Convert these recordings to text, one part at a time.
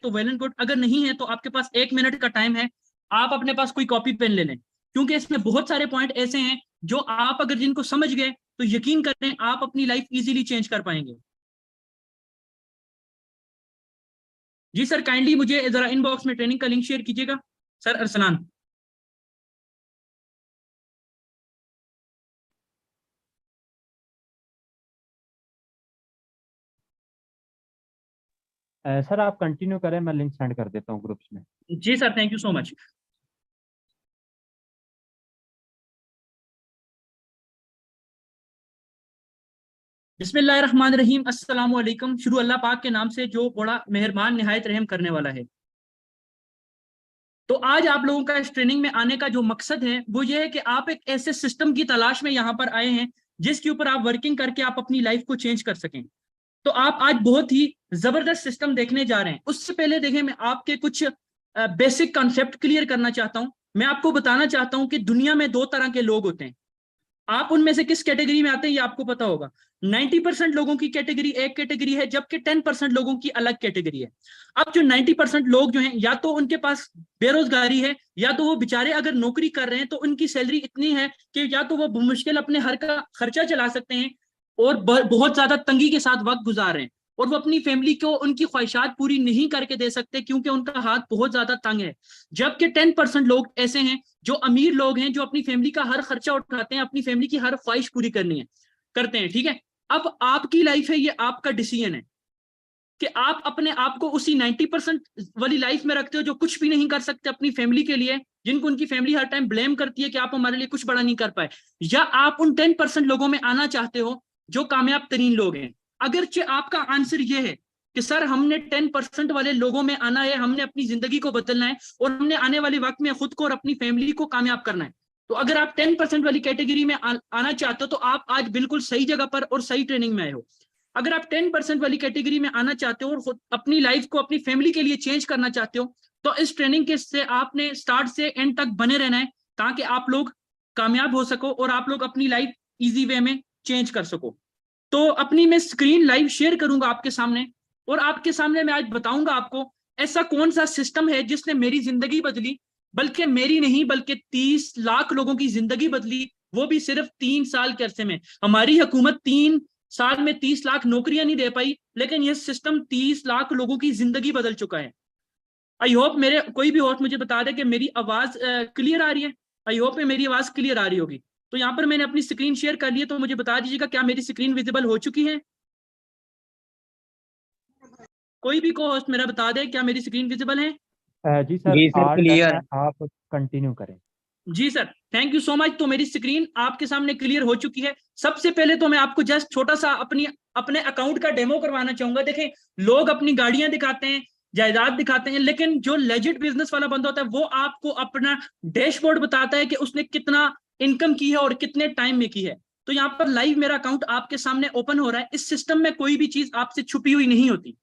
तो well and good, अगर नहीं है तो आपके पास 1 मिनट का टाइम है, आप अपने पास कोई कॉपी पेन ले लें, क्योंकि इसमें बहुत सारे पॉइंट ऐसे हैं जो आप अगर जिनको समझ गए तो यकीन करें आप अपनी लाइफ इजीली चेंज कर पाएंगे। जी सर, काइंडली मुझे जरा इनबॉक्स में ट्रेनिंग का लिंक शेयर कीजिएगा सर अरसलान। सर आप कंटिन्यू करें, मैं लिंक सेंड कर देता हूँ ग्रुप्स में। जी sir, thank you so much. बिस्मिल्लाहिर्रहमानिर्रहीम, अस्सलाम वालेकुम। शुरू अल्लाह पाक के नाम से जो बड़ा मेहरबान निहायत रहम करने वाला है। तो आज आप लोगों का इस ट्रेनिंग में आने का जो मकसद है वो ये है कि आप एक ऐसे सिस्टम की तलाश में यहाँ पर आए हैं जिसके ऊपर आप वर्किंग करके आप अपनी लाइफ को चेंज कर सकें। तो आप आज बहुत ही जबरदस्त सिस्टम देखने जा रहे हैं। उससे पहले देखें, मैं आपके कुछ बेसिक कॉन्सेप्ट क्लियर करना चाहता हूं। मैं आपको बताना चाहता हूं कि दुनिया में दो तरह के लोग होते हैं। आप उनमें से किस कैटेगरी में आते हैं ये आपको पता होगा। 90% लोगों की कैटेगरी एक कैटेगरी है, जबकि 10% लोगों की अलग कैटेगरी है। अब जो 90% लोग जो हैं, या तो उनके पास बेरोजगारी है, या तो वो बेचारे अगर नौकरी कर रहे हैं तो उनकी सैलरी इतनी है कि या तो वो मुश्किल अपने हर का खर्चा चला सकते हैं और बहुत ज्यादा तंगी के साथ वक्त गुजार रहे हैं, और वो अपनी फैमिली को उनकी ख्वाहिशात पूरी नहीं करके दे सकते क्योंकि उनका हाथ बहुत ज्यादा तंग है। जबकि 10% लोग ऐसे हैं जो अमीर लोग हैं, जो अपनी फैमिली का हर खर्चा उठाते हैं, अपनी फैमिली की हर ख्वाहिश पूरी करनी है, करते हैं। ठीक है, अब आपकी लाइफ है, ये आपका डिसीजन है कि आप अपने आप को उसी 90% वाली लाइफ में रखते हो जो कुछ भी नहीं कर सकते अपनी फैमिली के लिए, जिनको उनकी फैमिली हर टाइम ब्लेम करती है कि आप हमारे लिए कुछ बड़ा नहीं कर पाए, या आप उन 10% लोगों में आना चाहते हो जो कामयाब तरीन लोग हैं। अगरचे आपका आंसर ये है कि सर हमने 10% वाले लोगों में आना है, हमने अपनी जिंदगी को बदलना है और हमने आने वाले वक्त में खुद को और अपनी फैमिली को कामयाब करना है, तो अगर आप 10% वाली कैटेगरी में आना चाहते हो तो आप आज बिल्कुल सही जगह पर और सही ट्रेनिंग में आए हो। अगर आप 10% वाली कैटेगरी में आना चाहते हो और अपनी लाइफ को अपनी फैमिली के लिए चेंज करना चाहते हो तो इस ट्रेनिंग के से आपने स्टार्ट से एंड तक बने रहना है, ताकि आप लोग कामयाब हो सको और आप लोग अपनी लाइफ इजी वे में चेंज कर सको। तो अपनी मैं स्क्रीन लाइव शेयर करूंगा आपके सामने, और आपके सामने मैं आज बताऊंगा आपको ऐसा कौन सा सिस्टम है जिसने मेरी जिंदगी बदली, बल्कि मेरी नहीं बल्कि 30 लाख लोगों की जिंदगी बदली, वो भी सिर्फ 3 साल के अरसे में। हमारी हुकूमत 3 साल में 30 लाख नौकरियां नहीं दे पाई, लेकिन यह सिस्टम 30 लाख लोगों की जिंदगी बदल चुका है। आई होप मेरे कोई भी होस्ट मुझे बता दे कि मेरी आवाज क्लियर आ रही है। आई होप मेरी आवाज क्लियर आ रही होगी। तो यहाँ पर मैंने अपनी स्क्रीन शेयर कर ली है, तो मुझे बता दीजिएगा क्या मेरी स्क्रीन विजिबल हो चुकी है। कोई भी को होस्ट मेरा बता दे क्या मेरी स्क्रीन विजिबल है। जी सर, जी सर, ऑल डन क्लियर। है, आप कंटिन्यू करें। जी sir, thank you so much. तो मेरी स्क्रीन आपके सामने क्लियर हो चुकी है। सबसे पहले तो मैं आपको जस्ट छोटा सा अपने अकाउंट का डेमो करवाना चाहूंगा। देखें, लोग अपनी गाड़ियां दिखाते हैं, जायदाद दिखाते हैं, लेकिन जो लेजिट बिजनेस वाला बंदा होता है वो आपको अपना डैशबोर्ड बताता है कि उसने कितना इनकम की है और कितने टाइम में की है। तो यहाँ पर लाइव मेरा अकाउंट आपके सामने ओपन हो रहा है। इस सिस्टम में कोई भी चीज आपसे छुपी हुई नहीं होती।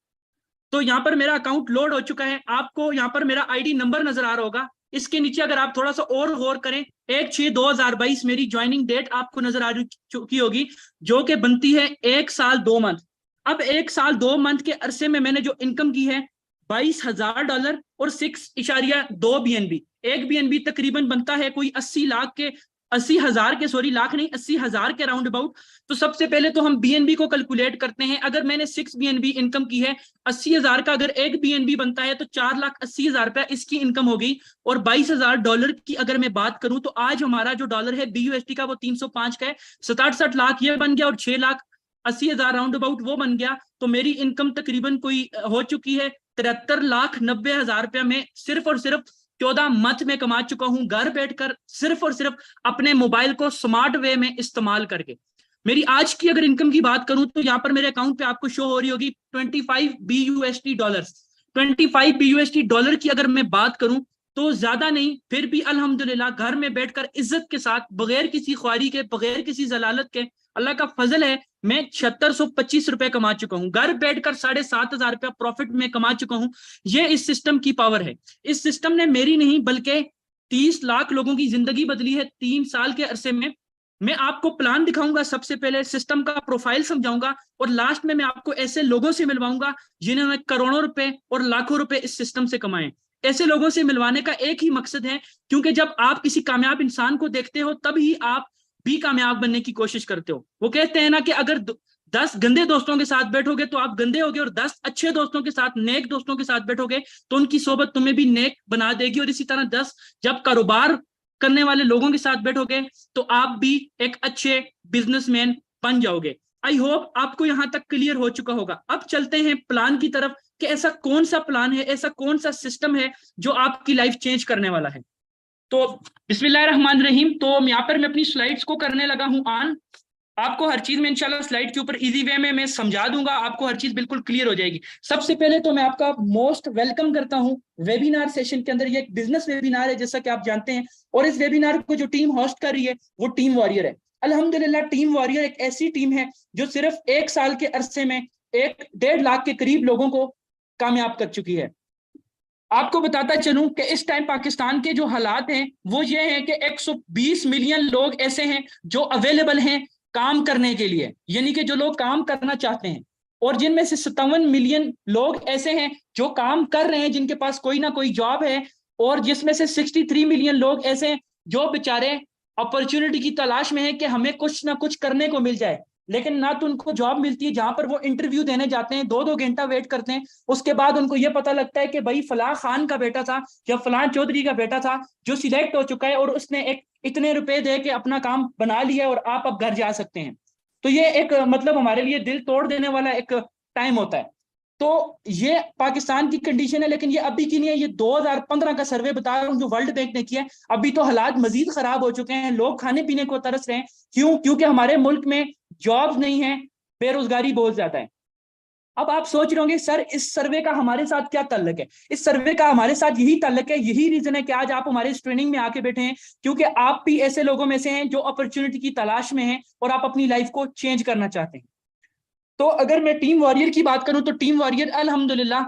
तो यहाँ पर मेरा अकाउंट लोड हो चुका है। आपको यहाँ पर मेरा आईडी नंबर नजर आ रहा होगा। इसके नीचे अगर आप थोड़ा सा और गौर करें, 1/6/2022 मेरी ज्वाइनिंग डेट आपको नजर आ चुकी होगी, जो कि बनती है 1 साल 2 मंथ। अब 1 साल 2 मंथ के अरसे में मैंने जो इनकम की है $22,000 और 6.2 BNB। एक BNB तकरीबन बनता है कोई 80 लाख के, 80,000 के, सॉरी लाख नहीं, 80,000 के राउंड अबाउट। तो सबसे पहले तो हम BNB को कैलकुलेट करते हैं। अगर मैंने 6 BNB इनकम की है, 80,000 का अगर एक BNB बनता है तो 4,80,000 रुपया इसकी इनकम होगी। और $22,000 की अगर मैं बात करूं तो आज हमारा जो डॉलर है BUSD का वो 305 का है। 67 लाख ये बन गया और 6,80,000 राउंड अबाउट वो बन गया। तो मेरी इनकम तकरीबन कोई हो चुकी है 73,90,000 रुपया में सिर्फ और सिर्फ 14 मंथ में कमा चुका हूं, घर बैठकर सिर्फ और सिर्फ अपने मोबाइल को स्मार्ट वे में इस्तेमाल करके। मेरी आज की अगर इनकम की बात करूं तो यहाँ पर मेरे अकाउंट पे आपको शो हो रही होगी 25 BUSD डॉलर। 25 BUSD डॉलर की अगर मैं बात करूं तो ज्यादा नहीं, फिर भी अल्हम्दुलिल्लाह घर में बैठकर इज्जत के साथ, बगैर किसी ख्वारी के, बगैर किसी जलालत के, अल्लाह का फजल है, मैं 7625 रुपए कमा चुका हूं। घर बैठकर 7,500 रुपया प्रॉफिट में कमा चुका हूं। ये इस सिस्टम की पावर है। इस सिस्टम ने मेरी नहीं बल्कि 30 लाख लोगों की जिंदगी बदली है 3 साल के अरसे में। मैं आपको प्लान दिखाऊंगा, सबसे पहले सिस्टम का प्रोफाइल समझाऊंगा, और लास्ट में मैं आपको ऐसे लोगों से मिलवाऊंगा जिन्होंने करोड़ों रुपए और लाखों रुपए इस सिस्टम से कमाए। ऐसे लोगों से मिलवाने का एक ही मकसद है, क्योंकि जब आप किसी कामयाब इंसान को देखते हो तब ही आप भी कामयाब बनने की कोशिश करते हो। वो कहते हैं ना कि अगर 10 गंदे दोस्तों के साथ बैठोगे तो आप गंदे होगे, और 10 अच्छे दोस्तों के साथ, नेक दोस्तों के साथ बैठोगे तो उनकी सोबत तुम्हें भी नेक बना देगी। और इसी तरह 10 जब कारोबार करने वाले लोगों के साथ बैठोगे तो आप भी एक अच्छे बिजनेसमैन बन जाओगे। आई होप आपको यहां तक क्लियर हो चुका होगा। अब चलते हैं प्लान की तरफ कि ऐसा कौन सा प्लान है, ऐसा कौन सा सिस्टम है जो आपकी लाइफ चेंज करने वाला है। तो बिस्मिल्लाहिर्रहमानिर्रहीम। तो यहाँ पर मैं अपनी स्लाइड्स को करने लगा हूं ऑन। आपको हर चीज में इंशाल्लाह स्लाइड के ऊपर इजी वे में मैं समझा दूंगा, आपको हर चीज बिल्कुल क्लियर हो जाएगी। सबसे पहले तो मैं आपका मोस्ट वेलकम करता हूं वेबिनार सेशन के अंदर। ये एक बिजनेस वेबिनार है जैसा कि आप जानते हैं, और इस वेबिनार को जो टीम होस्ट कर रही है वो टीम वॉरियर है। अल्हम्दुलिल्लाह टीम वॉरियर एक ऐसी टीम है जो सिर्फ 1 साल के अरसे में 1.5 लाख के करीब लोगों को कामयाब कर चुकी है। आपको बताता चलूं कि इस टाइम पाकिस्तान के जो हालात हैं वो ये हैं कि 120 मिलियन लोग ऐसे हैं जो अवेलेबल हैं काम करने के लिए, यानी कि जो लोग काम करना चाहते हैं, और जिनमें से 57 मिलियन लोग ऐसे हैं जो काम कर रहे हैं, जिनके पास कोई ना कोई जॉब है, और जिसमें से 63 मिलियन लोग ऐसे हैं जो बेचारे अपॉर्चुनिटी की तलाश में है कि हमें कुछ ना कुछ करने को मिल जाए, लेकिन ना तो उनको जॉब मिलती है। जहां पर वो इंटरव्यू देने जाते हैं 2-2 घंटा वेट करते हैं, उसके बाद उनको ये पता लगता है कि भाई फलां खान का बेटा था या फलां चौधरी का बेटा था जो सिलेक्ट हो चुका है, और उसने एक इतने रुपए दे के अपना काम बना लिया और आप अब घर जा सकते हैं। तो ये एक मतलब हमारे लिए दिल तोड़ देने वाला एक टाइम होता है। तो ये पाकिस्तान की कंडीशन है, लेकिन ये अभी की नहीं है, ये 2015 का सर्वे बता रहा हूँ जो वर्ल्ड बैंक ने किया है। अभी तो हालात मजीद खराब हो चुके हैं, लोग खाने पीने को तरस रहे हैं। क्यों? क्योंकि हमारे मुल्क में जॉब्स नहीं है, बेरोजगारी बहुत ज्यादा है। अब आप सोच रहे होंगे सर इस सर्वे का हमारे साथ क्या ताल्लुक है? इस सर्वे का हमारे साथ यही ताल्लुक है, यही रीजन है कि आज आप हमारे इस ट्रेनिंग में आके बैठे हैं, क्योंकि आप भी ऐसे लोगों में से हैं जो अपॉर्चुनिटी की तलाश में हैं और आप अपनी लाइफ को चेंज करना चाहते हैं। तो अगर मैं टीम वॉरियर की बात करूं तो टीम वॉरियर अल्हम्दुलिल्लाह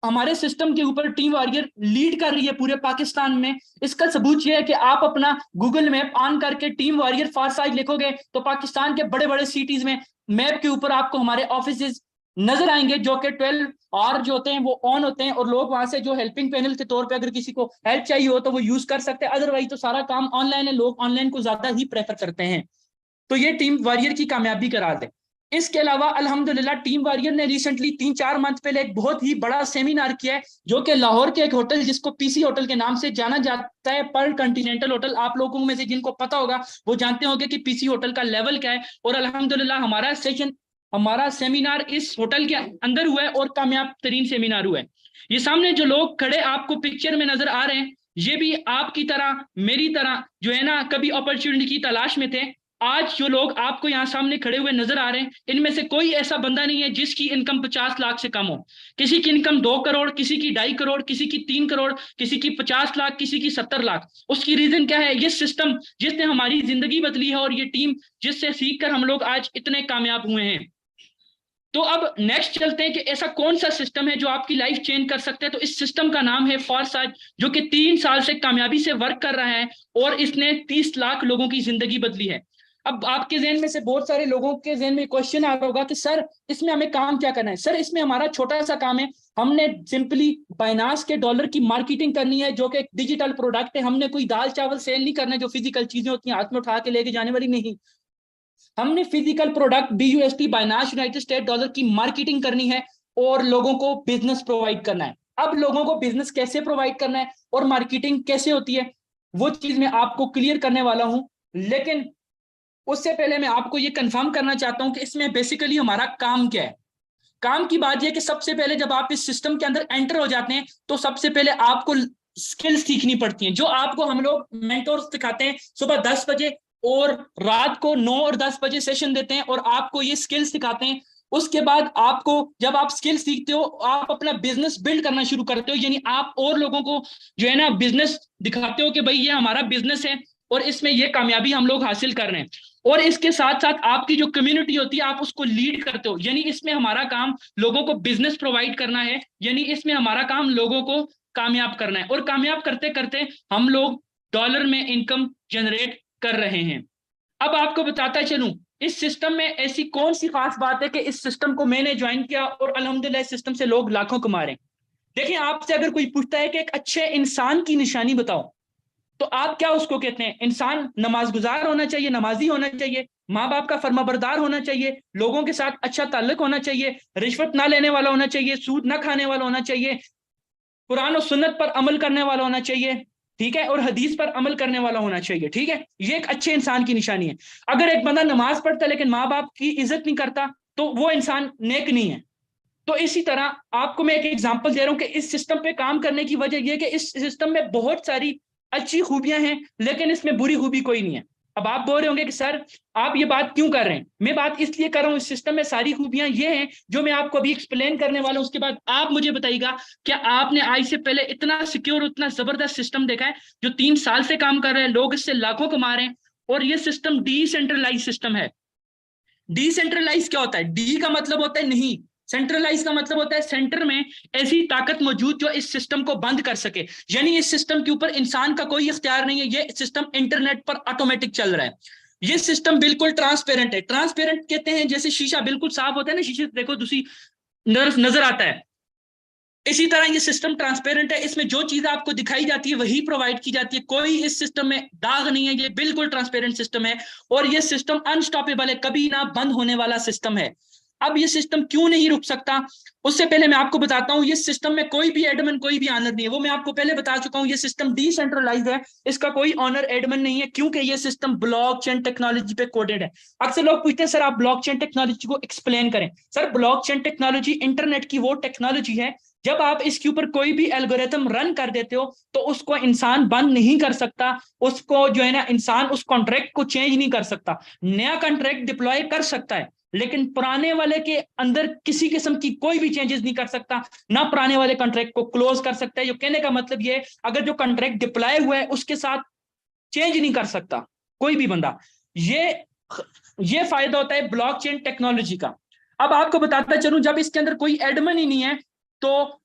हमारे सिस्टम के ऊपर टीम वॉरियर लीड कर रही है पूरे पाकिस्तान में। इसका सबूत यह है कि आप अपना गूगल मैप ऑन करके टीम वॉरियर फार साइड लिखोगे तो पाकिस्तान के बड़े बड़े सिटीज में मैप के ऊपर आपको हमारे ऑफिस नजर आएंगे, जो कि 12 और जो होते हैं वो ऑन होते हैं, और लोग वहां से जो हेल्पिंग पैनल के तौर पे अगर किसी को हेल्प चाहिए हो तो वो यूज कर सकते हैं। अदरवाइज तो सारा काम ऑनलाइन है, लोग ऑनलाइन को ज्यादा ही प्रेफर करते हैं। तो ये टीम वॉरियर की कामयाबी करा दे। इसके अलावा अल्हम्दुलिल्लाह टीम वॉरियर ने रिसेंटली 3-4 मंथ पहले एक बहुत ही बड़ा सेमिनार किया है, जो कि लाहौर के एक होटल जिसको पीसी होटल के नाम से जाना जाता है, पर कॉन्टिनेंटल होटल। आप लोगों में से जिनको पता होगा वो जानते होंगे कि पीसी होटल का लेवल क्या है। और अल्हम्दुलिल्लाह हमारा सेमिनार इस होटल के अंदर हुआ है और कामयाब तरीन सेमिनार हुआ है। ये सामने जो लोग खड़े आपको पिक्चर में नजर आ रहे हैं, ये भी आपकी तरह मेरी तरह जो है ना कभी अपॉर्चुनिटी की तलाश में थे। आज जो लोग आपको यहाँ सामने खड़े हुए नजर आ रहे हैं, इनमें से कोई ऐसा बंदा नहीं है जिसकी इनकम 50 लाख से कम हो। किसी की इनकम 2 करोड़, किसी की 2.5 करोड़, किसी की 3 करोड़, किसी की 50 लाख, किसी की 70 लाख। उसकी रीजन क्या है? ये सिस्टम जिसने हमारी जिंदगी बदली है, और ये टीम जिससे सीख कर हम लोग आज इतने कामयाब हुए हैं। तो अब नेक्स्ट चलते हैं कि ऐसा कौन सा सिस्टम है जो आपकी लाइफ चेंज कर सकते हैं। तो इस सिस्टम का नाम है फॉरसाइट, जो कि 3 साल से कामयाबी से वर्क कर रहा है, और इसने 30 लाख लोगों की जिंदगी बदली है। अब आपके जहन में से बहुत सारे लोगों के जहन में क्वेश्चन आ रहा होगा कि सर इसमें हमें काम क्या करना है? सर इसमें हमारा छोटा सा काम है, हमने सिंपली बाइनास के डॉलर की मार्केटिंग करनी है, जो कि एक डिजिटल प्रोडक्ट है। हमने कोई दाल चावल सेल नहीं करना है जो फिजिकल चीजें होती हैं हाथ में उठा के लेके जाने वाली, नहीं। हमने physical product BUSD बाइनास United state dollar की मार्केटिंग करनी है और लोगों को बिजनेस प्रोवाइड करना है। अब लोगों को बिजनेस कैसे प्रोवाइड करना है और मार्केटिंग कैसे होती है वो चीज मैं आपको क्लियर करने वाला हूं, लेकिन उससे पहले मैं आपको ये कंफर्म करना चाहता हूं कि इसमें बेसिकली हमारा काम क्या है। काम की बात यह कि सबसे पहले जब आप इस सिस्टम के अंदर एंटर हो जाते हैं तो सबसे पहले आपको स्किल्स सीखनी पड़ती हैं, जो आपको हम लोग मेंटोर्स सिखाते हैं सुबह 10 बजे और रात को 9 और 10 बजे सेशन देते हैं, और आपको ये स्किल्स सिखाते हैं। उसके बाद आपको जब आप स्किल सीखते हो आप अपना बिजनेस बिल्ड करना शुरू करते हो, यानी आप और लोगों को जो है ना बिजनेस दिखाते हो कि भाई ये हमारा बिजनेस है और इसमें ये कामयाबी हम लोग हासिल कर रहे हैं। और इसके साथ साथ आपकी जो कम्युनिटी होती है आप उसको लीड करते हो, यानी इसमें हमारा काम लोगों को बिजनेस प्रोवाइड करना है, यानी इसमें हमारा काम लोगों को कामयाब करना है। और कामयाब करते करते हम लोग डॉलर में इनकम जनरेट कर रहे हैं। अब आपको बताता चलूं इस सिस्टम में ऐसी कौन सी खास बात है कि इस सिस्टम को मैंने ज्वाइन किया और अल्हम्दुलिल्लाह इस सिस्टम से लोग लाखों कमा रहे हैं। देखिए, आपसे अगर कोई पूछता है कि एक अच्छे इंसान की निशानी बताओ, तो आप क्या उसको कहते हैं? इंसान नमाज गुजार होना चाहिए, नमाजी होना चाहिए, माँ बाप का फर्माबरदार होना चाहिए, लोगों के साथ अच्छा ताल्लुक होना चाहिए, रिश्वत ना लेने वाला होना चाहिए, सूद ना खाने वाला होना चाहिए, कुरान और सुन्नत पर अमल करने वाला होना चाहिए, ठीक है, और हदीस पर अमल करने वाला होना चाहिए, ठीक है। ये एक अच्छे इंसान की निशानी है। अगर एक बंदा नमाज पढ़ता है लेकिन माँ बाप की इज्जत नहीं करता, तो वो इंसान नेक नहीं है। तो इसी तरह आपको मैं एक एग्जांपल दे रहा हूं कि इस सिस्टम पे काम करने की वजह यह कि इस सिस्टम में बहुत सारी अच्छी खूबियां हैं, लेकिन इसमें बुरी खूबी कोई नहीं है। अब आप बोल रहे होंगे कि सर आप ये बात क्यों कर रहे हैं? मैं बात इसलिए कर रहा हूं, इस सिस्टम में सारी खूबियां ये हैं जो मैं आपको अभी एक्सप्लेन करने वाला हूं। उसके बाद आप मुझे बताइएगा, क्या आपने आज से पहले इतना सिक्योर, इतना जबरदस्त सिस्टम देखा है जो 3 साल से काम कर रहे हैं, लोग इससे लाखों कमा रहे हैं, और ये सिस्टम डिसेंट्रलाइज सिस्टम है। डिसेंट्रलाइज क्या होता है? डी का मतलब होता है नहीं, सेंट्रलाइज का मतलब होता है सेंटर में ऐसी ताकत मौजूद जो इस सिस्टम को बंद कर सके। यानी इस सिस्टम के ऊपर इंसान का कोई इख्तियार नहीं है, ये सिस्टम इंटरनेट पर ऑटोमेटिक चल रहा है। ये सिस्टम बिल्कुल ट्रांसपेरेंट है। ट्रांसपेरेंट कहते हैं जैसे शीशा बिल्कुल साफ होता है ना, शीशे देखो दूसरी नजर आता है, इसी तरह ये सिस्टम ट्रांसपेरेंट है। इसमें जो चीज आपको दिखाई जाती है वही प्रोवाइड की जाती है, कोई इस सिस्टम में दाग नहीं है, ये बिल्कुल ट्रांसपेरेंट सिस्टम है, और ये सिस्टम अनस्टॉपेबल है, कभी ना बंद होने वाला सिस्टम है। अब ये सिस्टम क्यों नहीं रुक सकता, उससे पहले मैं आपको बताता हूं, ये सिस्टम में कोई भी एडमिन, कोई भी ऑनर नहीं है। वो मैं आपको पहले बता चुका हूं, ये सिस्टम डिसेंट्रलाइज है, इसका कोई ऑनर एडमिन नहीं है, क्योंकि ये सिस्टम ब्लॉकचेन टेक्नोलॉजी पे कोडेड है। अक्सर लोग पूछते हैं सर आप ब्लॉकचेन टेक्नोलॉजी को एक्सप्लेन करें। सर ब्लॉकचेन टेक्नोलॉजी इंटरनेट की वो टेक्नोलॉजी है, जब आप इसके ऊपर कोई भी एल्गोरिथम रन कर देते हो तो उसको इंसान बंद नहीं कर सकता, उसको जो है ना, इंसान उस कॉन्ट्रैक्ट को चेंज नहीं कर सकता। नया कॉन्ट्रैक्ट डिप्लॉय कर सकता है, लेकिन पुराने वाले के अंदर किसी किस्म की कोई भी चेंजेस नहीं कर सकता, ना पुराने वाले कॉन्ट्रैक्ट को क्लोज कर सकता है। जो कहने का मतलब ये है, अगर जो कॉन्ट्रैक्ट डिप्लॉय हुआ है उसके साथ चेंज नहीं कर सकता कोई भी बंदा। ये फायदा होता है ब्लॉकचेन टेक्नोलॉजी का। अब आपको बताता चलूं, जब इसके अंदर कोई एडमिन ही नहीं है तो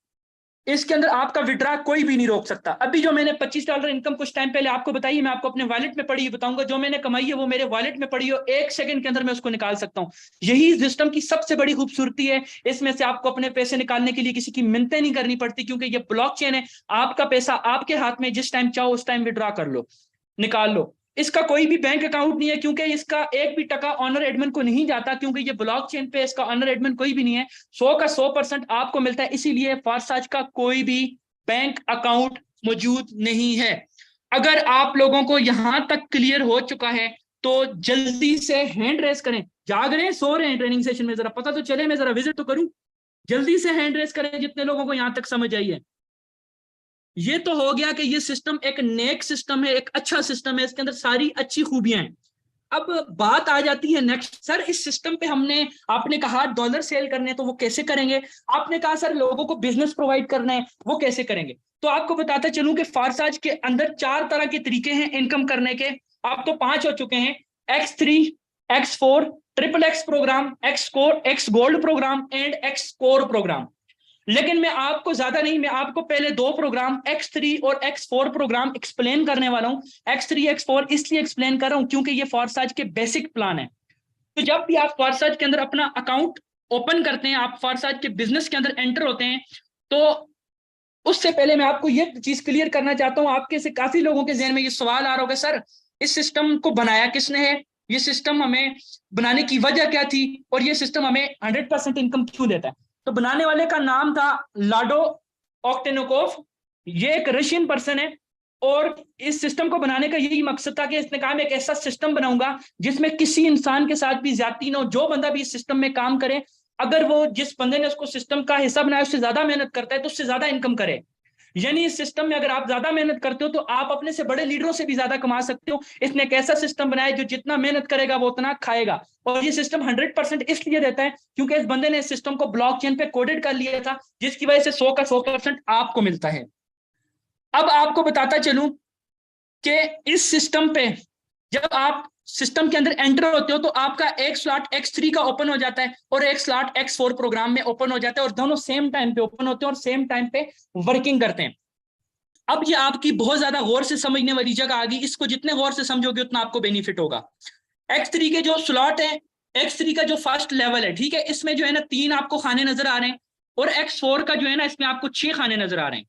इसके अंदर आपका विड्रा कोई भी नहीं रोक सकता। अभी जो मैंने $25 इनकम कुछ टाइम पहले आपको बताई, मैं आपको अपने वॉलेट में पड़ी बताऊंगा, जो मैंने कमाई है वो मेरे वॉलेट में पड़ी हो, 1 सेकंड के अंदर मैं उसको निकाल सकता हूं। यही सिस्टम की सबसे बड़ी खूबसूरती है, इसमें से आपको अपने पैसे निकालने के लिए किसी की मिन्नतें नहीं करनी पड़ती, क्योंकि ये ब्लॉकचेन है। आपका पैसा आपके हाथ में, जिस टाइम चाहो उस टाइम विड्रा कर लो, निकाल लो। इसका कोई भी बैंक अकाउंट नहीं है, क्योंकि इसका एक भी टका ऑनर एडमिन को नहीं जाता, क्योंकि ये ब्लॉकचेन पे इसका ऑनर एडमिन कोई भी नहीं है। 100 का 100% आपको मिलता है, इसीलिए फारसाज का कोई भी बैंक अकाउंट मौजूद नहीं है। अगर आप लोगों को यहां तक क्लियर हो चुका है तो जल्दी से हैंड रेस करें। जाग रहे हैं, सो रहे हैं ट्रेनिंग सेशन में, जरा पता तो चले, मैं जरा विजिट तो करूं। जल्दी से हैंड रेस करें जितने लोगों को यहां तक समझ आई है। ये तो हो गया कि ये सिस्टम एक नेक सिस्टम है, एक अच्छा सिस्टम है, इसके अंदर सारी अच्छी खूबियां हैं। अब बात आ जाती है नेक्स्ट, सर इस सिस्टम पे आपने कहा डॉलर सेल करने हैं तो वो कैसे करेंगे? आपने कहा सर लोगों को बिजनेस प्रोवाइड करना है, वो कैसे करेंगे? तो आपको बताता चलूं कि फारसाज के अंदर 4 तरह के तरीके हैं इनकम करने के। अब तो 5 हो चुके हैं, X3, X4, XXX program, X gold program and X core program. लेकिन मैं आपको ज्यादा नहीं, मैं आपको पहले 2 प्रोग्राम X3 और X4 प्रोग्राम एक्सप्लेन करने वाला हूं। X3 X4 इसलिए एक्सप्लेन कर रहा हूं क्योंकि ये फॉरसाज के बेसिक प्लान है। तो जब भी आप फॉरसाज के अंदर अपना अकाउंट ओपन करते हैं, आप फॉरसाज के बिजनेस के अंदर एंटर होते हैं, तो उससे पहले मैं आपको ये चीज क्लियर करना चाहता हूं। आपके से काफी लोगों के जहन में ये सवाल आ रहा होगा, सर इस सिस्टम को बनाया किसने है, ये सिस्टम हमें बनाने की वजह क्या थी, और ये सिस्टम हमें 100% इनकम क्यों देता है? तो बनाने वाले का नाम था लाडो ऑक्टेनोकोव। ये एक रशियन पर्सन है, और इस सिस्टम को बनाने का यही मकसद था कि इसने कहा मैं एक ऐसा सिस्टम बनाऊंगा जिसमें किसी इंसान के साथ भी ज्यादती ना हो। जो बंदा भी इस सिस्टम में काम करे, अगर वो जिस बंदे ने उसको सिस्टम का हिस्सा बनाया उससे ज्यादा मेहनत करता है तो उससे ज्यादा इनकम करे। यानी इस सिस्टम में अगर आप ज्यादा मेहनत करते हो तो आप अपने से बड़े लीडरों से भी ज्यादा कमा सकते हो। इसने एक ऐसा सिस्टम बनाया जो जितना मेहनत करेगा वो उतना खाएगा, और ये सिस्टम 100% इसलिए देता है क्योंकि इस बंदे ने इस सिस्टम को ब्लॉकचेन पे कोडेड कर लिया था, जिसकी वजह से 100 का 100% आपको मिलता है। अब आपको बताता चलूं कि इस सिस्टम पे जब आप सिस्टम के अंदर एंटर होते हो तो आपका एक स्लॉट X3 का ओपन हो जाता है और एक स्लॉट X4 प्रोग्राम में ओपन हो जाता है, और दोनों सेम टाइम पे ओपन होते हैं और सेम टाइम पे वर्किंग करते हैं। अब ये आपकी बहुत ज्यादा गौर से समझने वाली जगह आ गई, इसको जितने गौर से समझोगे उतना आपको बेनिफिट होगा। X3 के जो स्लॉट है, X3 का जो फर्स्ट लेवल है, ठीक है, इसमें जो है ना 3 आपको खाने नजर आ रहे हैं, और X4 का जो है ना इसमें आपको 6 खाने नजर आ रहे हैं।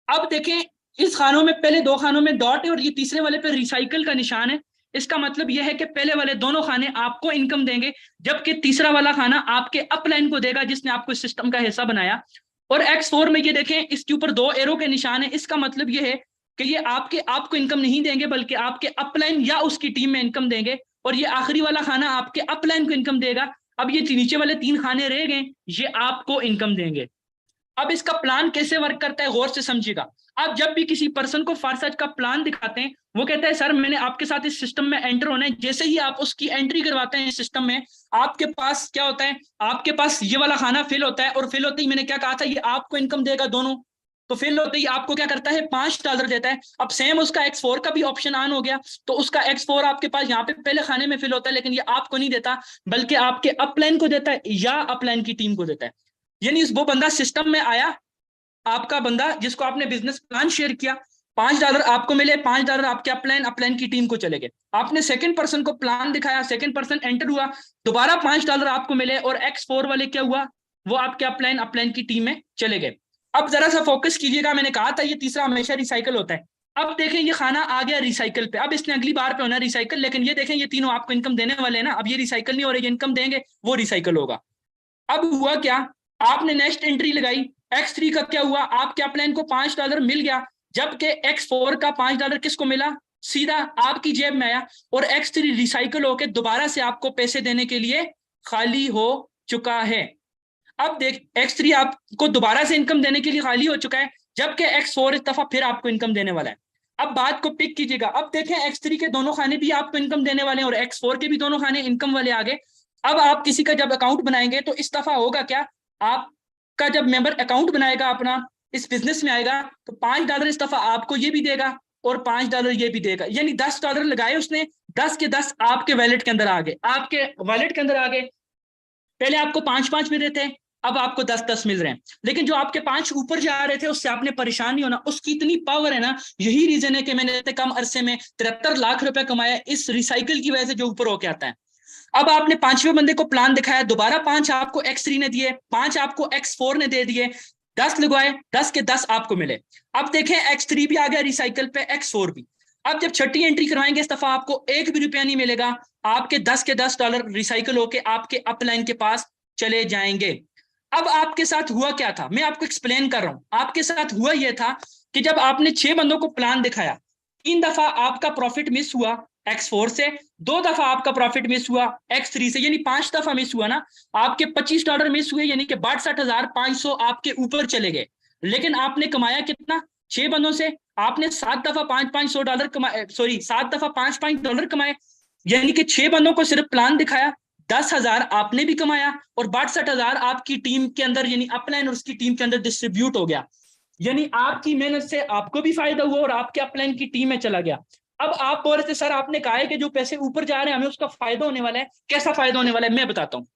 अब देखें, इस खानों में पहले 2 खानों में डॉट है और ये तीसरे वाले पे रिसाइकल का निशान है। इसका मतलब यह है कि पहले वाले दोनों खाने आपको इनकम देंगे, जबकि तीसरा वाला खाना आपके अपलाइन को देगा जिसने आपको इस सिस्टम का हिस्सा बनाया। और X4 में ये देखें, इसके ऊपर 2 एरो के निशान है। इसका मतलब यह है कि ये आपको इनकम नहीं देंगे, बल्कि आपके अपलाइन या उसकी टीम में इनकम देंगे। और ये आखिरी वाला खाना आपके अपलाइन को इनकम देगा। अब ये नीचे वाले 3 खाने रह गए, ये आपको इनकम देंगे। अब इसका प्लान कैसे वर्क करता है, गौर से समझिएगा। आप जब भी किसी पर्सन को फारसर्च का प्लान दिखाते हैं, वो कहता है सर मैंने आपके साथ इस सिस्टम में एंटर होना है। जैसे ही आप उसकी एंट्री करवाते हैं इस सिस्टम में, आपके पास क्या होता है, आपके पास ये वाला खाना फिल होता है, और फिल होते ही मैंने क्या कहा था, ये आपको इनकम देगा दोनों। तो फिल होते ही आपको क्या करता है, $5 देता है। अब सेम उसका X4 का भी ऑप्शन ऑन हो गया, तो उसका X4 आपके पास यहाँ पे पहले खाने में फिल होता है, लेकिन ये आपको नहीं देता, बल्कि आपके अपलाइन को देता है या अपलाइन की टीम को देता है। यानी वो बंदा सिस्टम में आया, आपका बंदा जिसको आपने बिजनेस प्लान शेयर किया, $5 आपको मिले, $5 आपके अपलाइन की टीम को चले गए। आपने सेकंड पर्सन को प्लान दिखाया, सेकंड पर्सन एंटर हुआ, दोबारा $5 आपको मिले, और X4 वाले क्या हुआ, वो आपके अपलाइन की टीम में चले गए। अब जरा सा फोकस कीजिएगा, मैंने कहा था ये तीसरा हमेशा रिसाइकल होता है। अब देखें ये खाना आ गया रिसाइकल पे, अब इसने अगली बार पे होना रिसाइकल, लेकिन ये देखें ये तीनों आपको इनकम देने वाले हैं ना। अब ये रिसाइकल नहीं हो रही, इनकम देंगे, वो रिसाइकल होगा। अब हुआ क्या, आपने नेक्स्ट एंट्री लगाई, X3 का क्या हुआ, आपके अपलाइन को $5 मिल गया, जबकि X4 का $5 किसको मिला, सीधा आपकी जेब में आया, और X3 रिसाइकल होकर दोबारा से आपको पैसे देने के लिए खाली हो चुका है। अब देख, X3 आपको दोबारा से इनकम देने के लिए खाली हो चुका है, जबकि X4 इस दफा फिर आपको इनकम देने वाला है। अब बात को पिक कीजिएगा, अब देखें X3 के दोनों खाने भी आपको इनकम देने वाले हैं, और X4 के भी दोनों खाने इनकम वाले आ गए। अब आप किसी का जब अकाउंट बनाएंगे, तो इस दफा होगा क्या, आपका जब मेंबर अकाउंट बनाएगा अपना इस बिजनेस में आएगा, तो $5 इस दफा आपको ये भी देगा, और $5 ये भी देगा। यानी $10 लगाए उसने, 10 के 10 आपके वैलेट के अंदर आ गए, आपके वैलेट के अंदर आ गए। पहले आपको 5-5 मिल रहे थे, अब आपको 10-10 मिल रहे हैं। लेकिन जो आपके 5 ऊपर जा रहे थे, उससे आपने परेशान नहीं होना, उसकी इतनी पावर है ना। यही रीजन है कि मैंने इतने कम अरसे में 73 लाख रुपए कमाया, इस रिसाइकिल की वजह से जो ऊपर होके आता है। अब आपने 5वें बंदे को प्लान दिखाया, दोबारा 5 आपको X3 ने दिए, 5 आपको X4 ने दे दिए, 10 लगवाए, 10 के 10 आपको मिले। अब देखें X3 भी आ गया रिसाइकिल पे, X4 भी। अब जब छठी एंट्री करवाएंगे, इस दफा आपको एक भी रुपया नहीं मिलेगा, आपके 10 के $10 रिसाइकिल होके आपके अपलाइन के पास चले जाएंगे। अब आपके साथ हुआ क्या था, मैं आपको एक्सप्लेन कर रहा हूं। आपके साथ हुआ यह था कि जब आपने 6 बंदों को प्लान दिखाया, 3 दफा आपका प्रॉफिट मिस हुआ X4 से, 2 दफा आपका प्रॉफिट मिस हुआ X3 से, यानी 5 दफा मिस हुआ ना। आपके $25 मिस हुए, यानी कि 62,500 आपके ऊपर चले गए। लेकिन आपने कमाया कितना, 6 बंदों से आपने 7 दफा $500 कमाए, सॉरी 7 दफा $5 कमाए। यानी कि 6 बंदों को सिर्फ प्लान दिखाया, 10,000 आपने भी कमाया, और 62,000 आपकी टीम के अंदर, यानी अपलाइन और उसकी टीम के अंदर डिस्ट्रीब्यूट हो गया। यानी आपकी मेहनत से आपको भी फायदा हुआ, और आपके अपलाइन की टीम में चला गया। अब आप बोल रहे थे सर, आपने कहा है कि जो पैसे ऊपर जा रहे हैं हमें उसका फायदा होने वाला है। कैसा फायदा होने वाला है, मैं बताता हूँ।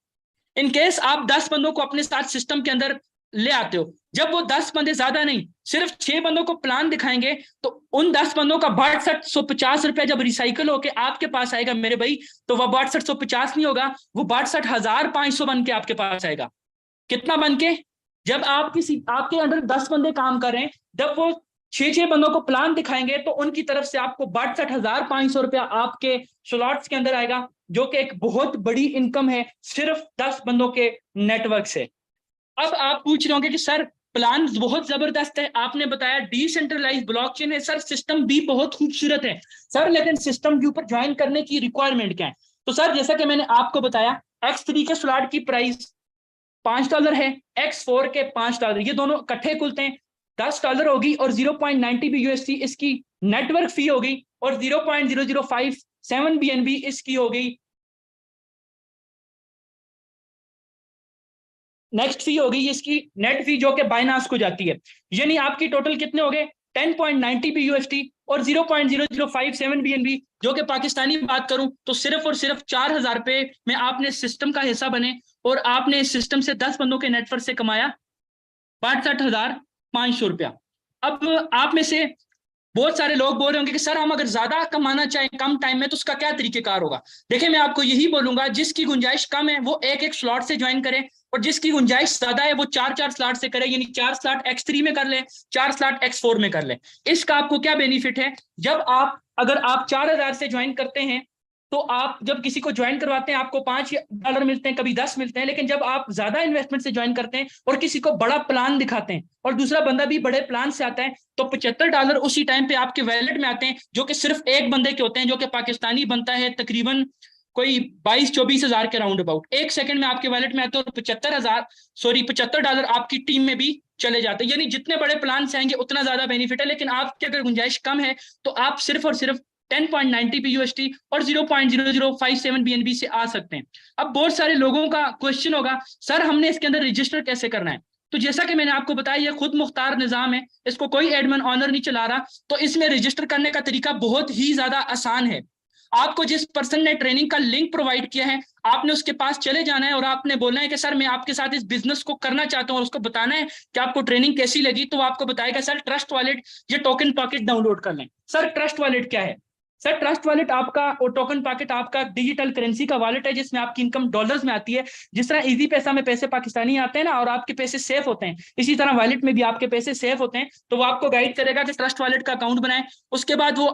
इन केस आप 10 बंदों को अपने साथ सिस्टम के अंदर ले आते हो, जब वो 10 बंदे, ज्यादा नहीं, सिर्फ 6 बंदों को प्लान दिखाएंगे, तो उन 10 बंदों का 6250 रुपया जब रिसाइकल होके आपके पास आएगा मेरे भाई, तो वह 6250 नहीं होगा, वो 62,500 बन के आपके पास आएगा। कितना बन के, जब आप किसी, आपके अंडर 10 बंदे काम कर रहे हैं, जब वो 6 बंदों को प्लान दिखाएंगे, तो उनकी तरफ से आपको 62,500 रुपया आपके स्लॉट्स के अंदर आएगा, जो कि एक बहुत बड़ी इनकम है सिर्फ 10 बंदों के नेटवर्क से। अब आप पूछ रहे होंगे कि सर प्लान बहुत जबरदस्त है, आपने बताया डिसेंट्रलाइज ब्लॉकचेन है, सर सिस्टम भी बहुत खूबसूरत है सर, लेकिन सिस्टम के ऊपर ज्वाइन करने की रिक्वायरमेंट क्या है। तो सर जैसा कि मैंने आपको बताया, X3 के स्लॉट की प्राइस $5 है, X4 के $5, ये दोनों इकट्ठे खुलते हैं, $10 होगी, और 0.90 BUSD इसकी नेटवर्क फी होगी, और 0.0057 BNB इसकी होगी नेक्स्ट फी होगी, इसकी नेट फी, जो कि बाइनांस को जाती है। यानी आपकी टोटल कितने हो गए, 10.90 BUSD और 0.0057 BNB, जो कि पाकिस्तानी बात करूं तो सिर्फ और सिर्फ 4,000 रुपए में आपने सिस्टम का हिस्सा बने, और आपने इस सिस्टम से 10 बंदों के नेटवर्क से कमाया 62,500 रुपया। अब आप में से बहुत सारे लोग बोल रहे होंगे कि सर हम अगर ज्यादा कमाना चाहें कम टाइम में तो उसका क्या तरीकेकार होगा। देखिए मैं आपको यही बोलूंगा, जिसकी गुंजाइश कम है वो एक एक स्लॉट से ज्वाइन करे, और जिसकी गुंजाइश ज्यादा है वो चार चार स्लॉट से करे, यानी 4 स्लॉट X3 में कर ले, 4 स्लॉट X4 में कर ले। इसका आपको क्या बेनिफिट है, जब आप अगर आप 4,000 से ज्वाइन करते हैं तो आप जब किसी को ज्वाइन करवाते हैं आपको $5 मिलते हैं, कभी 10 मिलते हैं। लेकिन जब आप ज्यादा इन्वेस्टमेंट से ज्वाइन करते हैं और किसी को बड़ा प्लान दिखाते हैं और दूसरा बंदा भी बड़े प्लान से आता है, तो $75 उसी टाइम पे आपके वैलेट में आते हैं, जो कि सिर्फ एक बंदे के होते हैं, जो कि पाकिस्तानी बनता है तकरीबन कोई 22-24 हजार के राउंड अबाउट। एक सेकंड में आपके वैलेट में आते हैं और $75 आपकी टीम में भी चले जाते हैं। यानी जितने बड़े प्लान से आएंगे उतना ज्यादा बेनिफिट है। लेकिन आपकी अगर गुंजाइश कम है तो आप सिर्फ और सिर्फ 10.90 USD और 0.0057 BNB से आ सकते हैं। अब बहुत सारे लोगों का क्वेश्चन होगा, सर हमने इसके अंदर रजिस्टर कैसे करना है। तो जैसा कि मैंने आपको बताया, ये खुद मुख्तार निजाम है, इसको कोई एडमिन ऑनर नहीं चला रहा। तो इसमें रजिस्टर करने का तरीका बहुत ही ज्यादा आसान है। आपको जिस पर्सन ने ट्रेनिंग का लिंक प्रोवाइड किया है, आपने उसके पास चले जाना है और आपने बोलना है कि सर मैं आपके साथ इस बिजनेस को करना चाहता हूं, और उसको बताना है कि आपको ट्रेनिंग कैसी लगी। तो वो आपको बताएगा सर ट्रस्ट वॉलेट ये टोकन पॉकेट डाउनलोड कर लें। सर ट्रस्ट वॉलेट क्या है? सर ट्रस्ट वॉलेट आपका और टोकन पॉकेट आपका डिजिटल करेंसी का वॉलेट है, जिसमें आपकी इनकम डॉलर्स में आती है। जिस तरह इजी पैसा में पैसे पाकिस्तानी आते हैं ना और आपके पैसे सेफ होते हैं, इसी तरह वॉलेट में भी आपके पैसे सेफ होते हैं। तो वो आपको गाइड करेगा कि ट्रस्ट वॉलेट का अकाउंट बनाए। उसके बाद वो